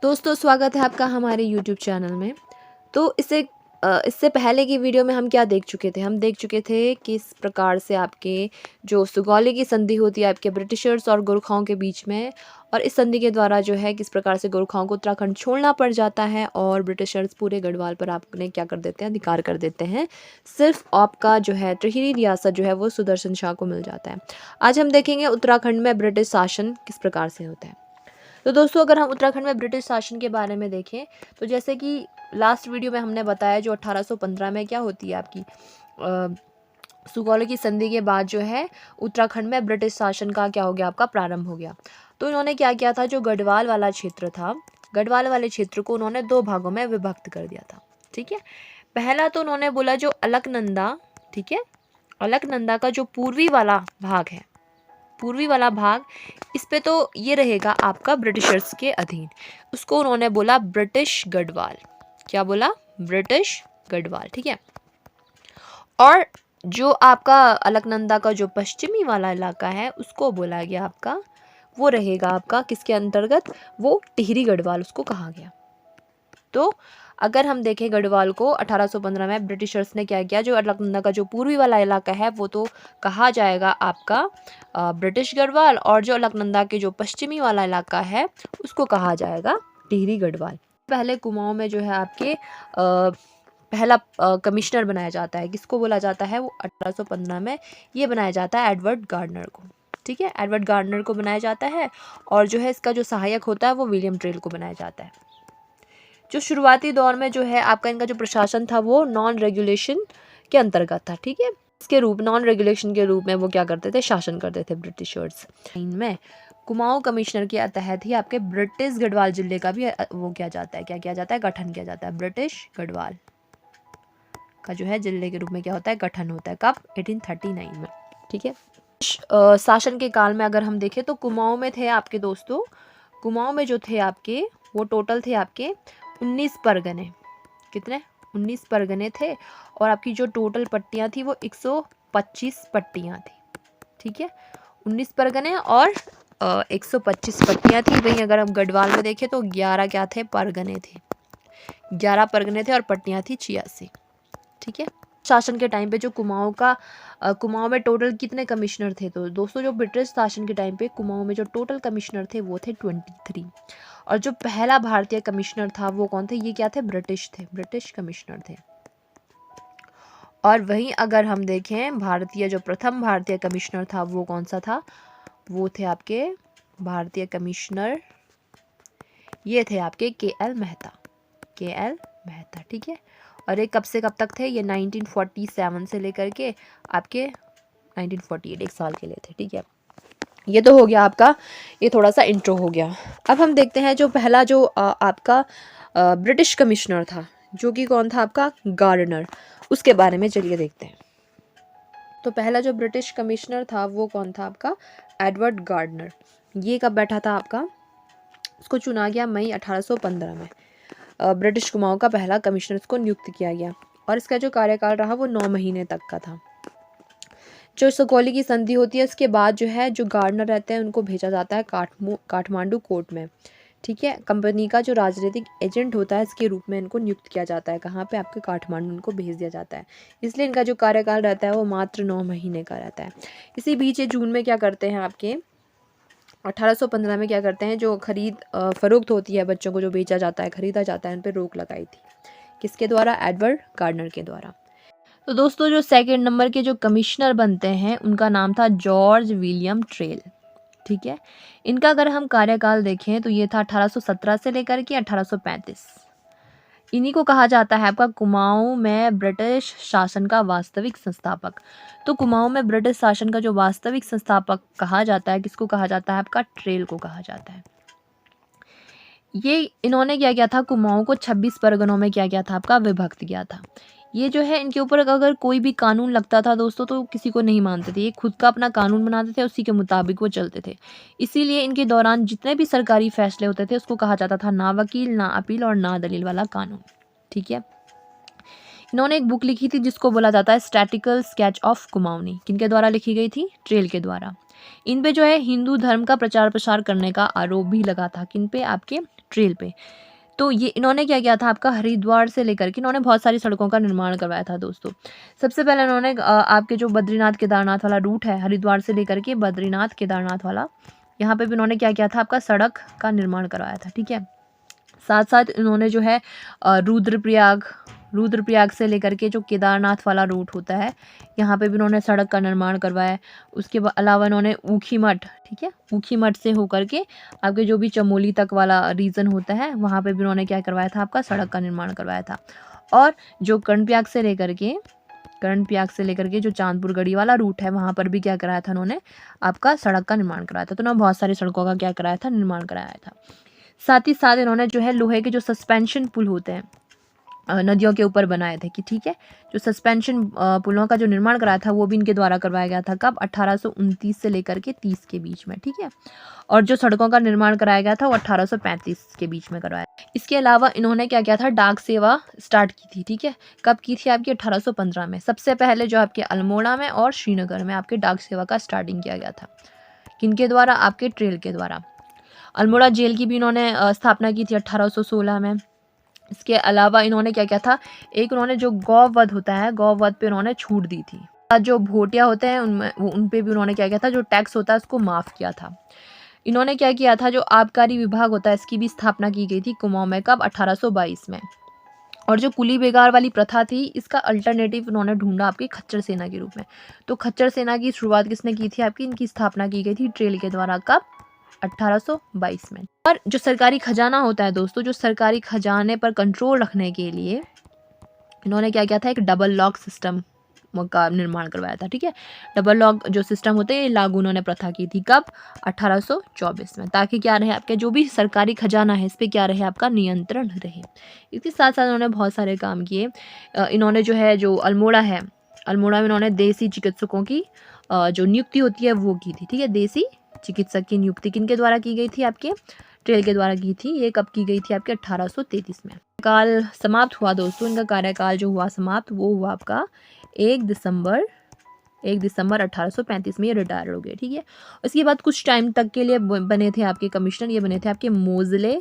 दोस्तों स्वागत है आपका हमारे यूट्यूब चैनल में। तो इससे पहले की वीडियो में हम क्या देख चुके थे? हम देख चुके थे किस प्रकार से आपके जो सुगौली की संधि होती है आपके ब्रिटिशर्स और गोरखाओं के बीच में, और इस संधि के द्वारा जो है किस प्रकार से गोरखाओं को उत्तराखंड छोड़ना पड़ जाता है और ब्रिटिशर्स पूरे गढ़वाल पर आपने क्या कर देते हैं, अधिकार कर देते हैं। सिर्फ आपका जो है टिहरी रियासत जो है वो सुदर्शन शाह को मिल जाता है। आज हम देखेंगे उत्तराखंड में ब्रिटिश शासन किस प्रकार से होता है। तो दोस्तों अगर हम उत्तराखंड में ब्रिटिश शासन के बारे में देखें तो जैसे कि लास्ट वीडियो में हमने बताया जो 1815 में क्या होती है आपकी सुगौली की संधि के बाद जो है उत्तराखंड में ब्रिटिश शासन का क्या हो गया, आपका प्रारंभ हो गया। तो इन्होंने क्या किया था, जो गढ़वाल वाला क्षेत्र था, गढ़वाल वाले क्षेत्र को उन्होंने 2 भागों में विभक्त कर दिया था। ठीक है, पहला तो उन्होंने बोला जो अलकनंदा, ठीक है, अलकनंदा का जो पूर्वी वाला भाग है, पूर्वी वाला भाग, इस पे तो ये रहेगा आपका ब्रिटिशर्स के अधीन, उसको उन्होंने बोला ब्रिटिश गढ़वाल। क्या बोला? ब्रिटिश गढ़वाल। ठीक है, और जो आपका अलकनंदा का जो पश्चिमी वाला इलाका है उसको बोला गया आपका, वो रहेगा आपका किसके अंतर्गत, वो टिहरी गढ़वाल उसको कहा गया। तो अगर हम देखें गढ़वाल को 1815 में ब्रिटिशर्स ने क्या किया, जो अलकनंदा का जो पूर्वी वाला इलाका है वो तो कहा जाएगा आपका ब्रिटिश गढ़वाल, और जो अलकनंदा के जो पश्चिमी वाला इलाका है उसको कहा जाएगा टिहरी गढ़वाल। पहले कुमाऊं में जो है आपके पहला कमिश्नर बनाया जाता है, किसको बोला जाता है, वो 1815 में ये बनाया जाता है एडवर्ड गार्डनर को। ठीक है, एडवर्ड गार्डनर को बनाया जाता है, और जो है इसका जो सहायक होता है वो विलियम ट्रेल को बनाया जाता है। जो शुरुआती दौर में जो है आपका इनका जो प्रशासन था वो नॉन रेगुलेशन के अंतर्गत था। ठीक है, इसके रूप नॉन रेगुलेशन के रूप में वो क्या करते थे, शासन करते थे ब्रिटिशर्स। इनमें कुमाऊं कमिश्नर के तहत ही आपके ब्रिटिश गढ़वाल जिले का भी वो किया जाता है, क्या किया जाता है, गठन किया जाता है। ब्रिटिश गढ़वाल का जो है जिले के रूप में क्या होता है, गठन होता है। कब? 1839 में। ठीक है, शासन के काल में अगर हम देखें तो कुमाऊं में थे आपके दोस्तों, कुमाऊं में जो थे आपके वो टोटल थे आपके 19 परगने। कितने? 19 परगने थे, और आपकी जो टोटल पट्टियां थी वो 125 पट्टियां थी। ठीक है, 19 परगने और 125 पट्टियां थी। वहीं अगर हम गढ़वाल में देखें तो 11 क्या थे, परगने थे। 11 परगने थे और पट्टियां थी 86। ठीक है, शासन के टाइम पे जो कुमाऊं में टोटल कितने कमिश्नर थे, तो दोस्तों जो ब्रिटिश शासन के टाइम पे कुमाऊं में जो टोटल कमिश्नर थे वो थे 23। और जो पहला भारतीय कमिश्नर था वो कौन थे, ये क्या थे, ब्रिटिश थे, ब्रिटिश कमिश्नर थे। और वहीं अगर हम देखें भारतीय जो प्रथम भारतीय कमिश्नर था वो कौन सा था, वो थे आपके भारतीय कमिश्नर, ये थे आपके के.एल. मेहता, के.एल. मेहता। ठीक है, और ये कब से कब तक थे, ये 1947 से लेकर के आपके 1948, 1 साल के लिए थे। ठीक है, ये तो हो गया आपका, ये थोड़ा सा इंट्रो हो गया। अब हम देखते हैं जो पहला जो आपका ब्रिटिश कमिश्नर था, जो कि कौन था, आपका गार्डनर, उसके बारे में चलिए देखते हैं। तो पहला जो ब्रिटिश कमिश्नर था वो कौन था, आपका एडवर्ड गार्डनर। ये कब बैठा था आपका, उसको चुना गया मई 1815 में। ब्रिटिश कुमाऊं का पहला कमिश्नर इसको नियुक्त किया गया, और इसका जो कार्यकाल रहा वो 9 महीने तक का था। जो सुगौली की संधि होती है उसके बाद जो है जो गार्डनर रहते हैं उनको भेजा जाता है काठमांडू कोर्ट में। ठीक है, कंपनी का जो राजनीतिक एजेंट होता है इसके रूप में इनको नियुक्त किया जाता है। कहाँ पे? आपके काठमांडू इनको भेज दिया जाता है। इसलिए इनका जो कार्यकाल रहता है वो मात्र 9 महीने का रहता है। इसी बीच ये जून में क्या करते हैं, आपके 1815 में क्या करते हैं, जो खरीद फरोख्त होती है, बच्चों को जो बेचा जाता है, खरीदा जाता है, उन पर रोक लगाई थी। किसके द्वारा? एडवर्ड गार्डनर के द्वारा। तो दोस्तों जो सेकंड नंबर के जो कमिश्नर बनते हैं उनका नाम था जॉर्ज विलियम ट्रेल। ठीक है, इनका अगर हम कार्यकाल देखें तो ये था 1817 से लेकर के 1835। इन्हीं को कहा जाता है आपका कुमाऊं में ब्रिटिश शासन का वास्तविक संस्थापक। तो कुमाऊं में ब्रिटिश शासन का जो वास्तविक संस्थापक कहा जाता है, किसको कहा जाता है, आपका ट्रेल को कहा जाता है। ये इन्होंने क्या किया था, कुमाऊं को 26 परगनों में क्या किया था, आपका विभक्त किया था। ये जो है इनके ऊपर अगर कोई भी कानून लगता था दोस्तों तो किसी को नहीं मानते थे, ये खुद का अपना कानून बनाते थे, उसी के मुताबिक वो चलते थे। इसीलिए इनके दौरान जितने भी सरकारी फैसले होते थे उसको कहा जाता था ना वकील, ना अपील और ना दलील वाला कानून। ठीक है, इन्होंने एक बुक लिखी थी जिसको बोला जाता है स्टैटिकल स्केच ऑफ कुमाऊनी। किनके द्वारा लिखी गई थी? ट्रेल के द्वारा। इन पे जो है हिंदू धर्म का प्रचार प्रसार करने का आरोप भी लगा था। किन पे? आपके ट्रेल पे। तो ये इन्होंने क्या किया था, आपका हरिद्वार से लेकर के इन्होंने बहुत सारी सड़कों का निर्माण करवाया था दोस्तों। सबसे पहले इन्होंने आपके जो बद्रीनाथ केदारनाथ वाला रूट है, हरिद्वार से लेकर के बद्रीनाथ केदारनाथ वाला, यहाँ पे भी इन्होंने क्या किया था, आपका सड़क का निर्माण करवाया था। ठीक है, साथ साथ इन्होंने जो है रुद्रप्रयाग से लेकर के जो केदारनाथ वाला रूट होता है, यहाँ पे भी इन्होंने सड़क का निर्माण करवाया है। उसके अलावा इन्होंने ऊखीमठ, ठीक है, ऊखीमठ से होकर के आपके जो भी चमोली तक वाला रीजन होता है, वहाँ पे भी इन्होंने क्या करवाया था, आपका सड़क का निर्माण करवाया था। और जो कर्णप्रयाग से लेकर के जो चांदपुर गढ़ी वाला रूट है, वहाँ पर भी क्या कराया था इन्होंने, आपका सड़क का निर्माण कराया था। तो इन्होंने बहुत सारी सड़कों का क्या कराया था, निर्माण कराया था। साथ ही साथ इन्होंने जो है लोहे के जो सस्पेंशन पुल होते हैं नदियों के ऊपर बनाए थे कि ठीक है, जो सस्पेंशन पुलों का जो निर्माण कराया था वो भी इनके द्वारा करवाया गया था। कब, 1829 से लेकर के 30 के बीच में। ठीक है, और जो सड़कों का निर्माण कराया गया था वो 1835 के बीच में करवाया। इसके अलावा इन्होंने क्या किया था, डाक सेवा स्टार्ट की थी। ठीक है, कब की थी, आपकी 1815 में। सबसे पहले जो आपके अल्मोड़ा में और श्रीनगर में आपके डाक सेवा का स्टार्टिंग किया गया था। किनके द्वारा, आपके ट्रेल के द्वारा। अल्मोड़ा जेल की भी इन्होंने स्थापना की थी 1816 में। इसके अलावा इन्होंने क्या किया था, एक इन्होंने जो गौवध होता है, गौवध पे इन्होंने छूट दी थी। जो भोटिया होते हैं उन पे भी उन्होंने क्या किया था, जो टैक्स होता है उसको माफ़ किया था। इन्होंने क्या किया था, जो आबकारी विभाग होता है इसकी भी स्थापना की गई थी कुमाऊं में। कब, 1822 में। और जो कुली बेगार वाली प्रथा थी, इसका अल्टरनेटिव इन्होंने ढूंढा आपकी खच्चर सेना के रूप में। तो खच्चर सेना की शुरुआत किसने की थी, आपकी इनकी स्थापना की गई थी ट्रेल के द्वारा। कब, 1822 में। और जो सरकारी खजाना होता है दोस्तों, जो सरकारी खजाने पर कंट्रोल रखने के लिए इन्होंने क्या किया था, एक डबल लॉक सिस्टम का निर्माण करवाया था। ठीक है, डबल लॉक जो सिस्टम होते हैं, लागू उन्होंने प्रथा की थी। कब, 1824 में, ताकि क्या रहे, आपके जो भी सरकारी खजाना है इस पर क्या रहे, आपका नियंत्रण रहे। इसके साथ साथ इन्होंने बहुत सारे काम किए। इन्होंने जो है, जो अल्मोड़ा है, अल्मोड़ा में इन्होंने देसी चिकित्सकों की जो नियुक्ति होती है वो की थी। ठीक है, देसी चिकित्सक की नियुक्ति किनके द्वारा की गई थी, आपके ट्रेल के द्वारा की थी। ये कब की गई थी, आपके 1833 में। काल समाप्त हुआ दोस्तों, इनका कार्यकाल जो हुआ समाप्त, वो हुआ आपका 1 दिसंबर 1835 में ये रिटायर हो गए। ठीक है, उसके बाद कुछ टाइम तक के लिए बने थे आपके कमिश्नर, ये बने थे आपके मोज़ले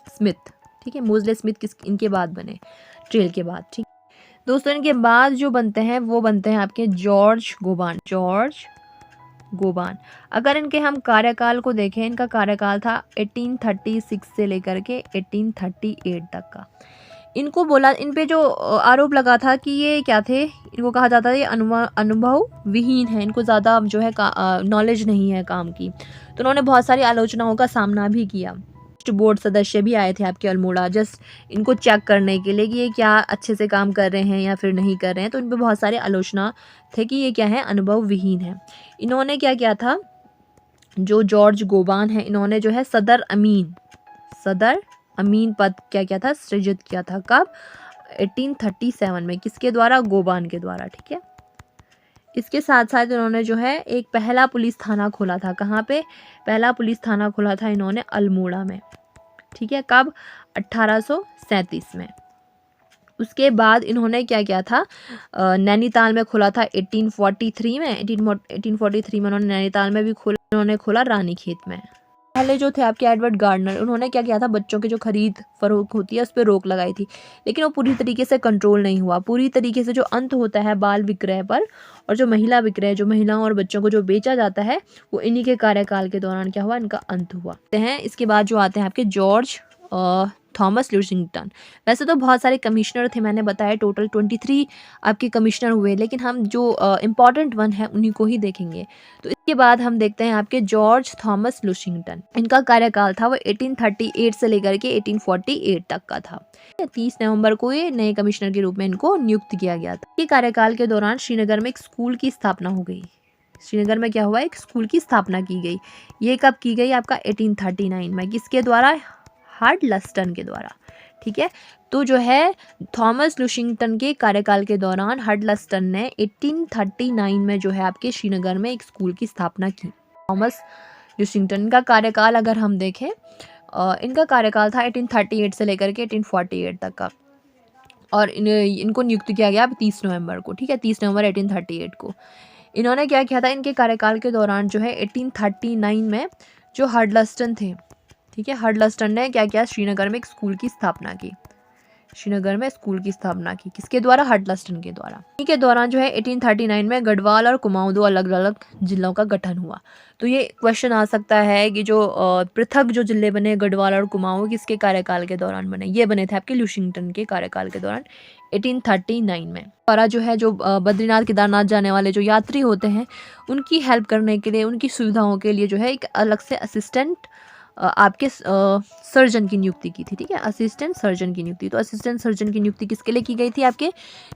स्मिथ। ठीक है, मोज़ले स्मिथ इनके बाद बने, ट्रेल के बाद। ठीक दोस्तों, इनके बाद जो बनते हैं वो बनते हैं आपके जॉर्ज गोबान। अगर इनके हम कार्यकाल को देखें, इनका कार्यकाल था 1836 से लेकर के 1838 तक का। इनको बोला, इन पे जो आरोप लगा था कि ये क्या थे, इनको कहा जाता है ये अनुभव विहीन है, इनको ज़्यादा जो है नॉलेज नहीं है काम की। तो उन्होंने बहुत सारी आलोचनाओं का सामना भी किया। बोर्ड सदस्य भी आए थे आपके अल्मोड़ा, जस्ट इनको चेक करने के लिए कि ये क्या अच्छे से काम कर रहे हैं या फिर नहीं कर रहे हैं। तो इन पे बहुत सारे आलोचना थे कि ये क्या है, अनुभव विहीन है। इन्होंने क्या किया था, जो जॉर्ज गोबान है, इन्होंने जो है सदर अमीन पद क्या किया था, सृजित किया था। कब, 1837 में। किसके द्वारा, गोबान के द्वारा। ठीक है, इसके साथ साथ इन्होंने जो है एक पहला पुलिस थाना खोला था। कहाँ पे, पहला पुलिस थाना खोला था इन्होंने अल्मोड़ा में। ठीक है, कब, 1837 में। उसके बाद इन्होंने क्या किया था, नैनीताल में खोला था 1843 में। 1843 में उन्होंने नैनीताल में भी खोला। उन्होंने खोला रानीखेत में। पहले जो थे आपके एडवर्ड गार्डनर, उन्होंने क्या किया था, बच्चों की जो खरीद फरोख्त होती है उस पर रोक लगाई थी, लेकिन वो पूरी तरीके से कंट्रोल नहीं हुआ। पूरी तरीके से जो अंत होता है बाल विक्रय पर और जो महिला विक्रय, जो महिलाओं और बच्चों को जो बेचा जाता है, वो इन्हीं के कार्यकाल के दौरान क्या हुआ, इनका अंत हुआ है। इसके बाद जो आते हैं आपके जॉर्ज थॉमस लुशिंगटन। वैसे तो बहुत सारे कमिश्नर थे, मैंने बताया टोटल 23 आपके कमिश्नर हुए, लेकिन हम जो इम्पॉर्टेंट वन है उन्हीं को ही देखेंगे। तो इसके बाद हम देखते हैं आपके जॉर्ज थॉमस लुशिंगटन। इनका कार्यकाल था वो 1838 से लेकर के 1848 तक का था। 30 नवंबर को ये नए कमिश्नर के रूप में इनको नियुक्त किया गया था। इनके कार्यकाल के दौरान श्रीनगर में एक स्कूल की स्थापना हो गई। श्रीनगर में क्या हुआ, एक स्कूल की स्थापना की गई। ये कब की गई, आपका 1839 में। किसके द्वारा, हडलस्टन के द्वारा। ठीक है, तो जो है थॉमस लुशिंगटन के कार्यकाल के दौरान हडलस्टन ने 1839 में जो है आपके श्रीनगर में एक स्कूल की स्थापना की। थॉमस लुशिंगटन का कार्यकाल अगर हम देखें, इनका कार्यकाल था 1838 से लेकर के 1848 तक का, और इनको नियुक्त किया गया 30 नवंबर को। ठीक है, 30 नवंबर 1838 को। इन्होंने क्या किया था, इनके कार्यकाल के दौरान जो है 1839 में जो हडलस्टन थे, ठीक है, हडलस्टन ने क्या किया, श्रीनगर में एक स्कूल की स्थापना की। श्रीनगर में स्कूल की स्थापना की किसके द्वारा, हडलस्टन के द्वारा। इसी के दौरान जो है 1839 में गढ़वाल और कुमाऊं दो अलग अलग जिलों का गठन हुआ। तो ये क्वेश्चन आ सकता है कि जो पृथक जो जिले बने गढ़वाल और कुमाऊं किसके कार्यकाल के दौरान बने, ये बने थे आपके लुशिंगटन के कार्यकाल के दौरान 1839 में। द्वारा जो है जो बद्रीनाथ केदारनाथ जाने वाले जो यात्री होते हैं उनकी हेल्प करने के लिए, उनकी सुविधाओं के लिए जो है एक अलग से असिस्टेंट आपके सर्जन की नियुक्ति की थी। ठीक है, असिस्टेंट सर्जन की नियुक्ति। तो असिस्टेंट सर्जन की नियुक्ति किसके लिए की गई थी, आपके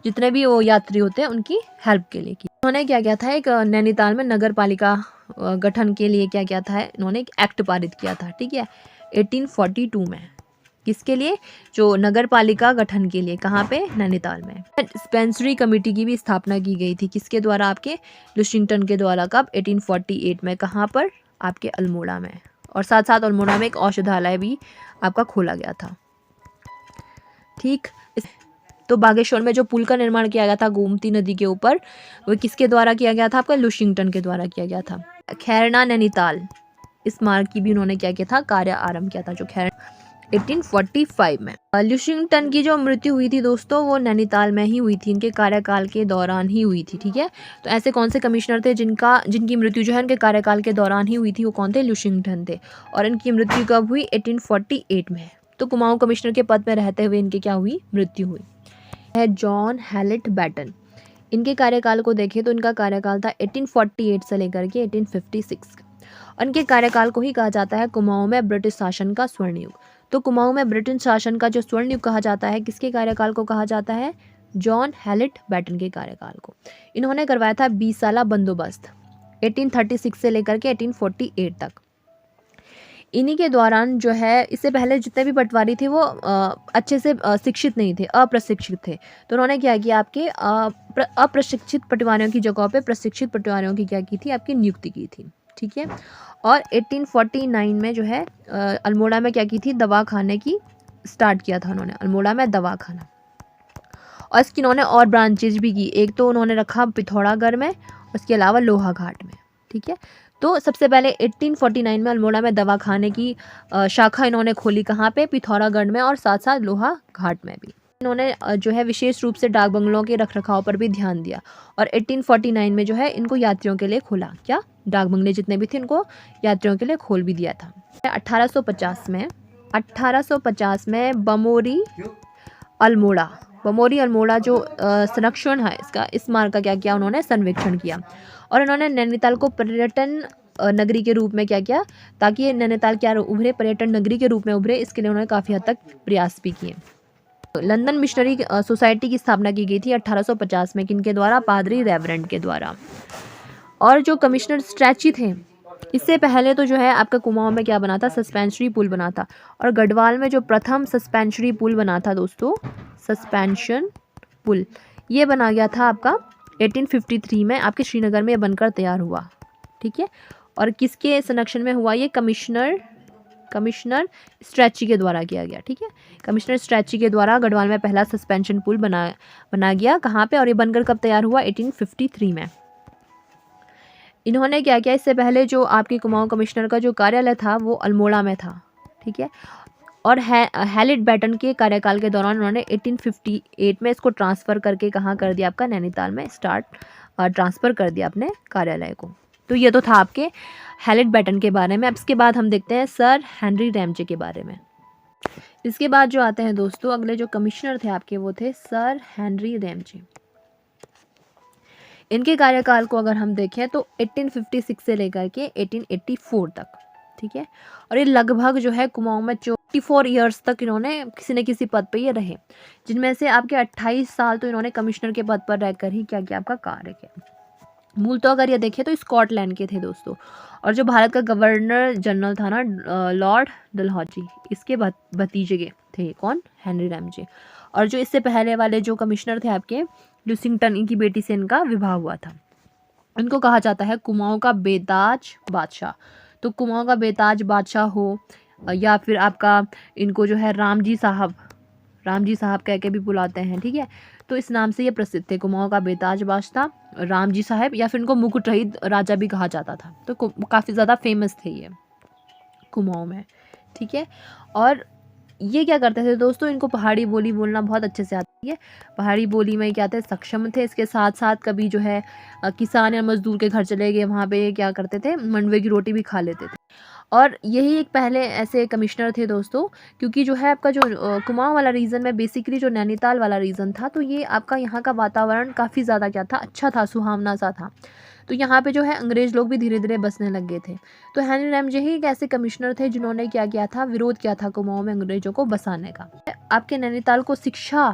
जितने भी वो यात्री होते हैं उनकी हेल्प के लिए की। उन्होंने क्या किया था, एक नैनीताल में नगर पालिका गठन के लिए क्या किया था, इन्होंने एक एक्ट पारित किया था। ठीक है, 1842 में। किसके लिए, जो नगर पालिका गठन के लिए, कहाँ पे, नैनीताल में। डिस्पेंसरी कमेटी की भी स्थापना की गई थी किसके द्वारा, आपके लुशिंगटन के द्वारा। कब, 1848 में। कहाँ पर, आपके अल्मोड़ा में। और साथ साथ अल्मोड़ा में एक औषधालय भी आपका खोला गया था। ठीक, तो बागेश्वर में जो पुल का निर्माण किया गया था गोमती नदी के ऊपर, वो किसके द्वारा किया गया था, आपका लुशिंगटन के द्वारा किया गया था। खैरना नैनीताल, इस मार्ग की भी उन्होंने क्या किया था, कार्य आरंभ किया था, जो खैर 1845 में। लुशिंगटन की जो मृत्यु हुई थी दोस्तों, वो नैनीताल में ही हुई थी, इनके कार्यकाल के दौरान ही हुई थी। ठीक है, तो ऐसे कौन से कमिश्नर थे जिनकी मृत्यु जो है इनके कार्यकाल के दौरान ही हुई थी, वो कौन थे, लुशिंगटन थे। और इनकी मृत्यु कब हुई, 1848 में। तो कुमाऊं कमिश्नर के पद में रहते हुए इनकी क्या हुई, मृत्यु हुई है। जॉन हैलेट बैटन, इनके कार्यकाल को देखें तो इनका कार्यकाल था 1848 से लेकर के 1856। इनके कार्यकाल को ही कहा जाता है कुमाऊं में ब्रिटिश शासन का स्वर्ण युग। तो कुमाऊं में ब्रिटिश शासन का जो स्वर्ण युग कहा जाता है, किसके कार्यकाल को कहा जाता है, जॉन हैलेट बैटन के कार्यकाल को। इन्होंने करवाया था 20 साला बंदोबस्त 1836 से लेकर के 1848 तक। इन्हीं के दौरान जो है, इससे पहले जितने भी पटवारी थे वो अच्छे से शिक्षित नहीं थे, अप्रशिक्षित थे। तो उन्होंने क्या किया, आपके अप्रशिक्षित पटवारियों की जगह पे प्रशिक्षित पटवारियों की क्या की थी, आपकी नियुक्ति की थी। ठीक है, और 1849 में जो है अल्मोड़ा में क्या की थी, दवा खाने की स्टार्ट किया था उन्होंने, अल्मोड़ा में दवा खाना। और इसकी इन्होंने और ब्रांचेज भी की, एक तो उन्होंने रखा पिथौरागढ़ में, उसके अलावा लोहाघाट में। ठीक है, तो सबसे पहले 1849 में अल्मोड़ा में दवा खाने की शाखा इन्होंने खोली, कहाँ पे, पिथौरागढ़ में, और साथ साथ लोहाघाट में भी। इन्होंने जो है विशेष रूप से डाक बंगलों के रखरखाव पर भी ध्यान दिया। और 1849 में जो है इनको यात्रियों के लिए खोला, क्या, डाक बंगले जितने भी थे इनको यात्रियों के लिए खोल भी दिया था। 1850 में बमोरी अल्मोड़ा जो संरक्षण है इसका, इस मार्ग का क्या किया, उन्होंने सर्वेक्षण किया। और इन्होंने नैनीताल को पर्यटन नगरी के रूप में क्या किया, ताकि ये नैनीताल क्या उभरे, पर्यटन नगरी के रूप में उभरे, इसके लिए उन्होंने काफ़ी हद तक प्रयास भी किए। लंदन मिशनरी सोसाइटी की स्थापना की गई थी 1850 में, किनके द्वारा, पादरी रेवरेंड के द्वारा। और जो कमिश्नर स्ट्रैची थे, इससे पहले तो जो है आपका कुमाऊं में क्या बना था, सस्पेंशरी पुल बना था। और गढ़वाल में जो प्रथम सस्पेंशरी पुल बना था दोस्तों, सस्पेंशन पुल, ये बना गया था आपका 1853 में, आपके श्रीनगर में बनकर तैयार हुआ। ठीक है, और किसके संरक्षण में हुआ ये, कमिश्नर स्ट्रैची के द्वारा किया गया। ठीक है, कमिश्नर स्ट्रैची के द्वारा गढ़वाल में पहला सस्पेंशन पुल बना गया, कहाँ पे, और ये बनकर कब तैयार हुआ, 1853 में। इन्होंने क्या किया, इससे पहले जो आपके कुमाऊं कमिश्नर का जो कार्यालय था वो अल्मोड़ा में था। ठीक है, और हैलेट बैटन के कार्यकाल के दौरान उन्होंने 1858 में इसको ट्रांसफ़र करके कहाँ कर दिया, आपका नैनीताल में ट्रांसफ़र कर दिया अपने कार्यालय को। तो ये तो था आपके हैलेट बैटन के बारे में। अब इसके बाद हम देखते हैं सर हेनरी रैमजे के बारे में। इसके बाद जो आते हैं दोस्तों, अगले जो कमिश्नर थे आपके, वो थे सर हेनरी रैमजे। इनके कार्यकाल को अगर हम देखें तो 1856 से लेकर के 1884 तक। ठीक है, और ये लगभग जो है कुमाऊं में 44 ईयर्स तक इन्होंने किसी न किसी पद पे ये रहे, जिनमें से आपके 28 साल तो इन्होंने कमिश्नर के पद पर रहकर ही क्या किया, आपका कार्य किया। मूल तो अगर ये देखें तो स्कॉटलैंड के थे दोस्तों। और जो भारत का गवर्नर जनरल था ना, लॉर्ड डलहौजी, इसके भतीजे थे कौन, हेनरी रैमजे। और जो इससे पहले वाले जो कमिश्नर थे आपके लुशिंगटन, इनकी बेटी से इनका विवाह हुआ था। इनको कहा जाता है कुमाऊं का बेताज बादशाह। तो कुमाऊं का बेताज बादशाह हो, या फिर आपका इनको जो है रामजी साहब कह के भी बुलाते हैं। ठीक है, तो इस नाम से ये प्रसिद्ध थे, कुमाऊं का बेताज बादशाह, रामजी साहब, या फिर इनको मुकुट रहित राजा भी कहा जाता था। तो काफ़ी ज़्यादा फेमस थे ये कुमाऊं में। ठीक है। और ये क्या करते थे दोस्तों, इनको पहाड़ी बोली बोलना बहुत अच्छे से आती है। पहाड़ी बोली में क्या थे, सक्षम थे। इसके साथ साथ कभी जो है किसान या मजदूर के घर चले गए, वहाँ पे क्या करते थे, मंडवे की रोटी भी खा लेते थे। और यही एक पहले ऐसे कमिश्नर थे दोस्तों, क्योंकि जो है आपका जो कुमाऊं वाला रीजन में बेसिकली जो नैनीताल वाला रीजन था, तो ये आपका यहाँ का वातावरण काफ़ी ज़्यादा क्या था, अच्छा था, सुहावना सा था। तो यहाँ पे जो है अंग्रेज लोग भी धीरे धीरे बसने लग गए थे। तो हेनरी रैमजे ही एक ऐसे कमिश्नर थे जिन्होंने क्या किया था, विरोध किया था कुमाऊं में अंग्रेजों को बसाने का। आपके नैनीताल को शिक्षा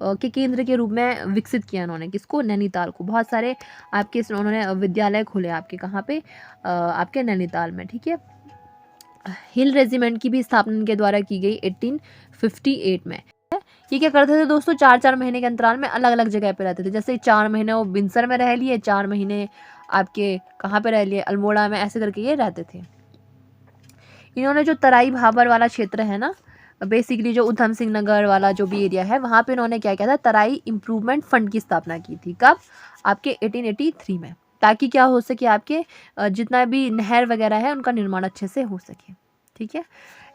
के केंद्र के रूप में विकसित किया इन्होंने। किसको, नैनीताल को। बहुत सारे आपके उन्होंने विद्यालय खोले आपके कहाँ पे, आपके नैनीताल में, ठीक है। हिल रेजिमेंट की भी स्थापना इनके द्वारा की गई 1858 में। ये क्या करते थे दोस्तों, 4-4 महीने के अंतराल में अलग अलग जगह पे रहते थे। जैसे 4 महीने वो बिनसर में रह लिए, 4 महीने आपके कहाँ पे रह लिए, अल्मोड़ा में, ऐसे करके ये रहते थे। इन्होंने जो तराई भाबर वाला क्षेत्र है ना, बेसिकली जो उधम सिंह नगर वाला जो भी एरिया है, वहाँ पे इन्होंने क्या किया था, तराई इम्प्रूवमेंट फंड की स्थापना की थी। कब, आपके 1883 में, ताकि क्या हो सके, आपके जितना भी नहर वगैरह है उनका निर्माण अच्छे से हो सके, ठीक है।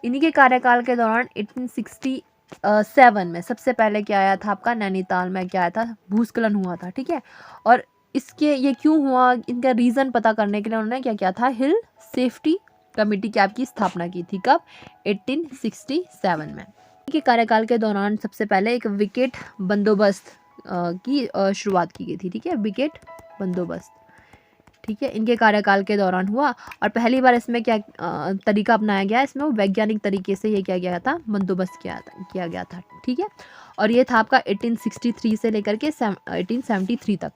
इन्हीं के कार्यकाल के दौरान 1867 में सबसे पहले क्या आया था, आपका नैनीताल में क्या आया था, भूस्खलन हुआ था, ठीक है। और इसके ये क्यों हुआ, इनका रीज़न पता करने के लिए उन्होंने क्या किया था, हिल सेफ्टी कमेटी की आपकी स्थापना की थी। कब, 1867 में। इनके कार्यकाल के दौरान सबसे पहले एक विकेट बंदोबस्त की शुरुआत की गई थी, ठीक है, विकेट बंदोबस्त, ठीक है, इनके कार्यकाल के दौरान हुआ। और पहली बार इसमें क्या तरीका अपनाया गया, इसमें वो वैज्ञानिक तरीके से ये क्या गया था, बंदोबस्त किया गया था, ठीक है। और ये था आपका 1863 से लेकर के 1873 तक।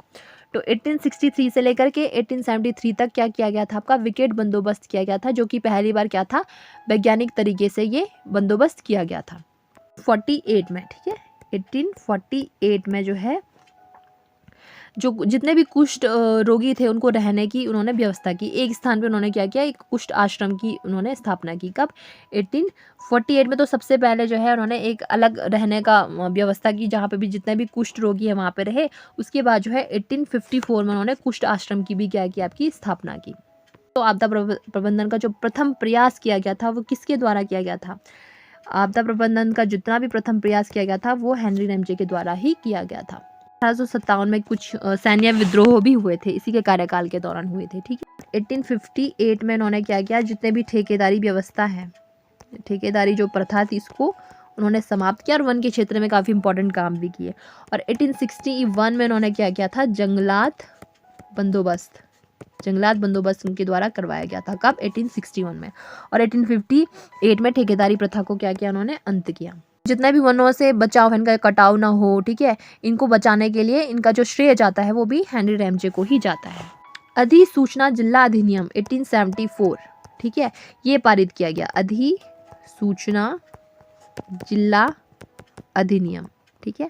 तो 1863 से लेकर के 1873 तक क्या किया गया था, आपका विकेट बंदोबस्त किया गया था, जो कि पहली बार क्या था, वैज्ञानिक तरीके से ये बंदोबस्त किया गया था। 48 में, ठीक है, 1848 में जो है जो जितने भी कुष्ठ रोगी थे उनको रहने की उन्होंने व्यवस्था की। एक स्थान पे उन्होंने क्या किया, एक कुष्ठ आश्रम की उन्होंने स्थापना की। कब, 1848 में। तो सबसे पहले जो है उन्होंने एक अलग रहने का व्यवस्था की, जहाँ पे भी जितने भी कुष्ठ रोगी है वहाँ पे रहे। उसके बाद जो है 1854 में उन्होंने कुष्ठ आश्रम की भी क्या की, आपकी स्थापना की। तो आपदा प्रबंधन का जो प्रथम प्रयास किया गया था वो किसके द्वारा किया गया था, आपदा प्रबंधन का जितना भी प्रथम प्रयास किया गया था वो हेनरी रैमजे के द्वारा ही किया गया था। 1857 में कुछ सैन्य विद्रोह भी हुए थे, इसी के कार्यकाल के दौरान हुए थे, ठीक है। 1858 में इन्होंने क्या किया, जितने भी ठेकेदारी व्यवस्था है, ठेकेदारी जो प्रथा थी, इसको उन्होंने समाप्त किया और वन के क्षेत्र में काफ़ी इंपॉर्टेंट काम भी किए। और 1861 में इन्होंने क्या किया था, जंगलात बंदोबस्त उनके द्वारा करवाया गया था। कब, 1861 में। और 1858 में ठेकेदारी प्रथा को क्या किया, उन्होंने अंत किया। जितने भी वनों से बचाव है, इनका कटाव ना हो, ठीक है, इनको बचाने के लिए इनका जो श्रेय जाता है वो भी हेनरी रैमजे को ही जाता है। अधिसूचना जिला अधिनियम 1874, ठीक है, ये पारित किया गया। अधिसूचना जिला अधिनियम, ठीक है,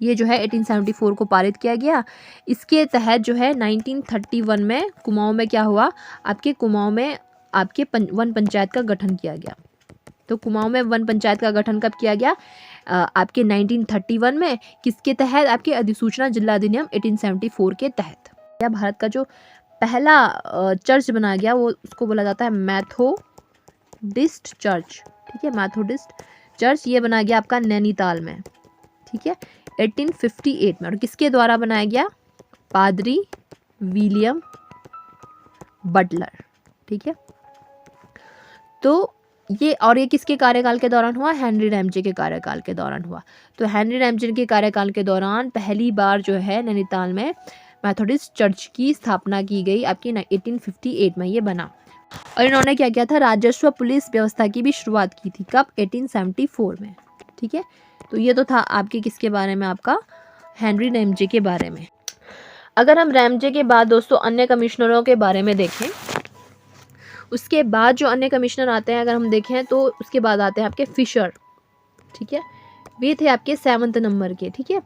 ये जो है 1874 को पारित किया गया। इसके तहत जो है 1931 में कुमाऊं में क्या हुआ, आपके कुमाऊं में आपके वन पंचायत का गठन किया गया। तो कुमाऊं में वन पंचायत का गठन कब किया गया, आपके 1931 में। किसके तहत, आपके अधिसूचना जिला अधिनियम 1874 के तहत। या भारत का जो पहला चर्च बनाया गया वो उसको बोला जाता है मैथोडिस्ट चर्च, ठीक है, मैथोडिस्ट चर्च। ये बनाया गया आपका नैनीताल में, ठीक है, 1858 में। और किसके द्वारा बनाया गया, पादरी विलियम बटलर, ठीक है। तो ये किसके कार्यकाल के दौरान हुआ, हेनरी रैमजे के कार्यकाल के दौरान हुआ। तो हेनरी रैमजे के कार्यकाल के दौरान पहली बार जो है नैनीताल में मैथोडिस्ट चर्च की स्थापना की गई, आपकी 1858 में ये बना। और इन्होंने क्या किया था, राजस्व पुलिस व्यवस्था की भी शुरुआत की थी। कब, 1874 में, ठीक है। तो ये तो था आपके किसके बारे में, आपका हेनरी रैमजे के बारे में। अगर हम रैमजे के बाद दोस्तों अन्य कमिश्नरों के बारे में देखें, उसके बाद जो अन्य कमिश्नर आते हैं अगर हम देखें तो उसके बाद आते हैं आपके फिशर, ठीक है, वे थे आपके 7वें नंबर के, ठीक है,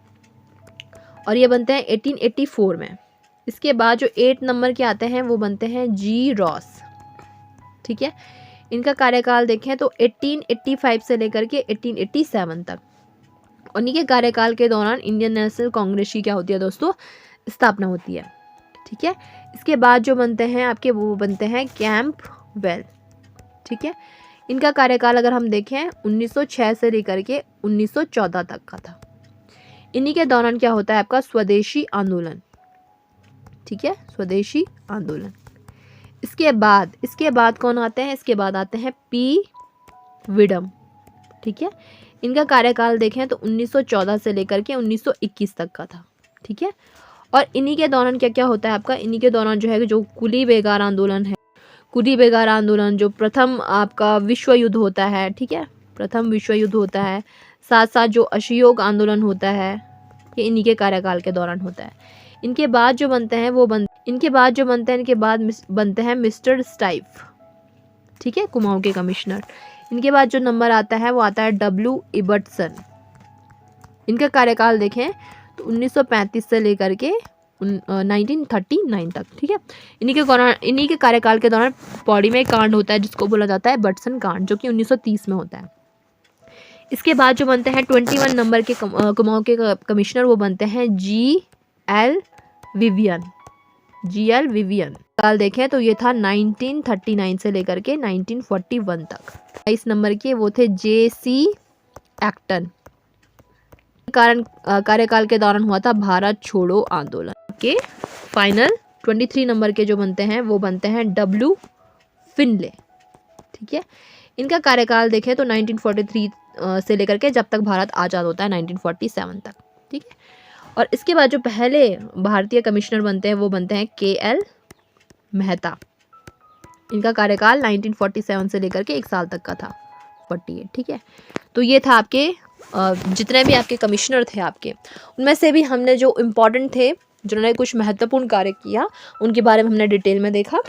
और ये बनते हैं 1884 में। इसके बाद जो 8 नंबर के आते हैं वो बनते हैं जी रॉस, ठीक है। इनका कार्यकाल देखें तो 1885 से लेकर के 1887 तक। और इनके कार्यकाल के दौरान इंडियन नेशनल कांग्रेस की क्या होती है दोस्तों, स्थापना होती है, ठीक है। इसके बाद जो बनते हैं आपके वो बनते हैं कैंपबेल, ठीक है। इनका कार्यकाल अगर हम देखें 1906 से लेकर के 1914 तक का था। इन्हीं के दौरान क्या होता है आपका स्वदेशी आंदोलन, ठीक है, स्वदेशी आंदोलन। इसके बाद कौन आते हैं? इसके बाद आते हैं पी विडम, ठीक है। इनका कार्यकाल देखें तो 1914 से लेकर के 1921 तक का था, ठीक है। और इन्हीं के दौरान क्या क्या होता है आपका? इन्हीं के दौरान जो है जो कुली बेगार आंदोलन है, कुली बेगार आंदोलन, जो प्रथम आपका विश्व युद्ध होता है, ठीक है, प्रथम विश्व युद्ध होता है, साथ साथ जो असहयोग आंदोलन होता है, ये इन्हीं के कार्यकाल के दौरान होता है। इनके बाद जो बनते हैं इनके बाद बनते हैं मिस्टर स्टाइफ, ठीक है, कुमाऊं के कमिश्नर। इनके बाद जो नंबर आता है वो आता है W. इबर्टसन। इनका कार्यकाल देखें तो 1935 से लेकर के 1939 तक, ठीक है। इन्हीं के कार्यकाल के दौरान पौड़ी में एक कांड होता है जिसको बोला जाता है बटसन कांड, जो कि 1930 में होता है। इसके बाद जो बनते हैं 21 नंबर के कुमाऊं के कमिश्नर, वो बनते हैं G.L. विवियन। साल देखें तो ये था 1939 से लेकर के 1941 तक। 22 नंबर के वो थे J.C. एक्टन। कार्यकाल के दौरान हुआ था भारत छोड़ो आंदोलन के। फाइनल 23 नंबर के जो बनते हैं वो बनते हैं W. फिनले, ठीक है। इनका कार्यकाल देखें तो 1943 से लेकर के जब तक भारत आज़ाद होता है 1947 तक, ठीक है। और इसके बाद जो पहले भारतीय कमिश्नर बनते हैं वो बनते हैं K.L. मेहता। इनका कार्यकाल 1947 से लेकर के 1 साल तक का था, 48, ठीक है। तो ये था आपके जितने भी आपके कमिश्नर थे आपके, उनमें से भी हमने जो इम्पोर्टेंट थे, जिन्होंने कुछ महत्वपूर्ण कार्य किया, उनके बारे में हमने डिटेल में देखा।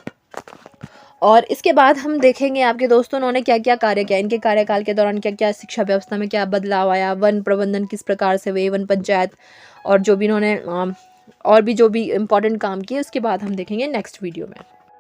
और इसके बाद हम देखेंगे आपके दोस्तों उन्होंने क्या क्या कार्य किया, इनके कार्यकाल के दौरान क्या क्या शिक्षा व्यवस्था में क्या बदलाव आया, वन प्रबंधन किस प्रकार से हुए, वन पंचायत, और जो भी इन्होंने और भी जो भी इम्पोर्टेंट काम किए, उसके बाद हम देखेंगे नेक्स्ट वीडियो में।